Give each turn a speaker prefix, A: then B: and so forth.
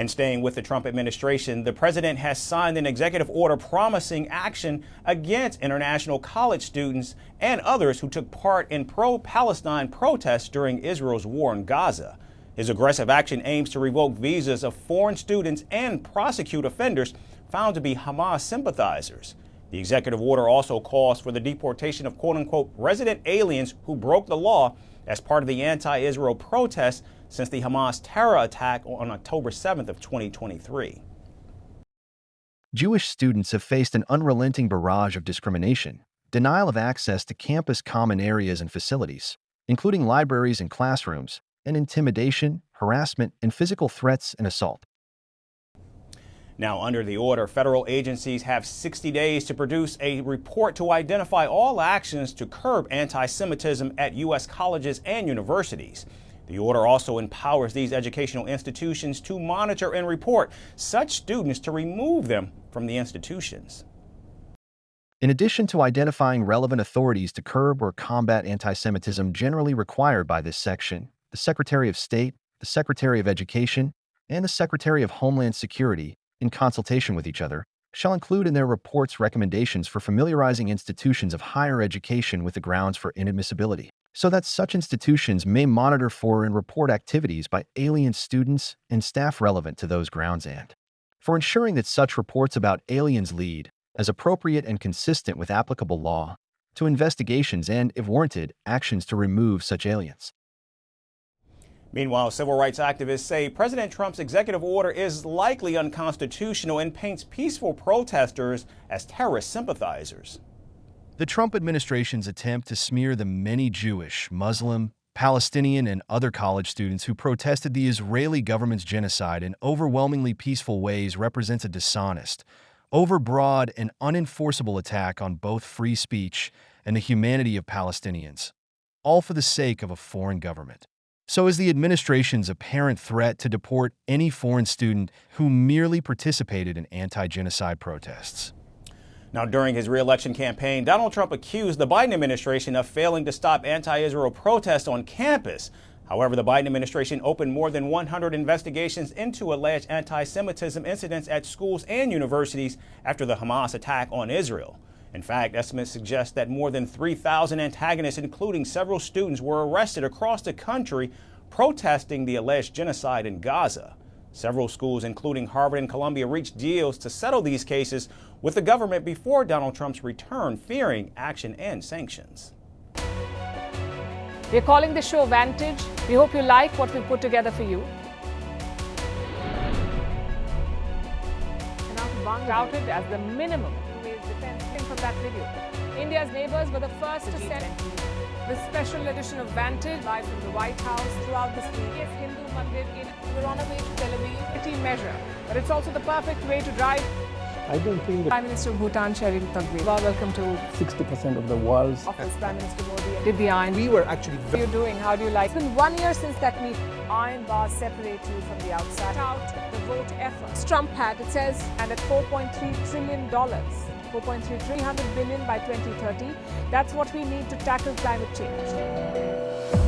A: And staying with the Trump administration, the president has signed an executive order promising action against international college students and others who took part in pro-Palestine protests during Israel's war in Gaza. His aggressive action aims to revoke visas of foreign students and prosecute offenders found to be Hamas sympathizers. The executive order also calls for the deportation of quote-unquote resident aliens who broke the law as part of the anti-Israel protests since the Hamas terror attack on October 7th of 2023.
B: Jewish students have faced an unrelenting barrage of discrimination, denial of access to campus common areas and facilities, including libraries and classrooms, and intimidation, harassment, and physical threats and assault.
A: Now, under the order, federal agencies have 60 days to produce a report to identify all actions to curb anti-Semitism at U.S. colleges and universities. The order also empowers these educational institutions to monitor and report such students to remove them from the institutions.
B: In addition to identifying relevant authorities to curb or combat anti-Semitism generally required by this section, the Secretary of State, the Secretary of Education, and the Secretary of Homeland Security, in consultation with each other, shall include in their reports recommendations for familiarizing institutions of higher education with the grounds for inadmissibility, so that such institutions may monitor for and report activities by alien students and staff relevant to those grounds, and for ensuring that such reports about aliens lead, as appropriate and consistent with applicable law, to investigations and, if warranted, actions to remove such aliens.
A: Meanwhile, civil rights activists say President Trump's executive order is likely unconstitutional and paints peaceful protesters as terrorist sympathizers.
B: The Trump administration's attempt to smear the many Jewish, Muslim, Palestinian, and other college students who protested the Israeli government's genocide in overwhelmingly peaceful ways represents a dishonest, overbroad, and unenforceable attack on both free speech and the humanity of Palestinians, all for the sake of a foreign government. So is the administration's apparent threat to deport any foreign student who merely participated in anti-genocide protests.
A: Now, during his re-election campaign, Donald Trump accused the Biden administration of failing to stop anti-Israel protests on campus. However, the Biden administration opened more than 100 investigations into alleged anti-Semitism incidents at schools and universities after the Hamas attack on Israel. In fact, estimates suggest that more than 3,000 antagonists, including several students, were arrested across the country protesting the alleged genocide in Gaza. Several schools, including Harvard and Columbia, reached deals to settle these cases with the government before Donald Trump's return, fearing action and sanctions.
C: We're calling the show Vantage. We hope you like what we put together for you. Touted as the minimum defense from that video. India's neighbors were the first to send the special edition of Vantage live from the White House throughout this week. Yes, Hindu Mandir in we're on our way to Tel Aviv. Measure, but it's also the perfect way to drive.
D: I don't think that
C: Prime Minister of Bhutan, Sherin Tagwe. Welcome to
D: 60% of the world's
C: office. Prime Minister Modi did the iron.
D: We were actually
C: How are you doing? How do you like? It's been 1 year since that meeting. Iron bars separate you from the outside. Out the vote efforts. Trump had, it says, and at $4.3 trillion. 300 billion by 2030. That's what we need to tackle climate change.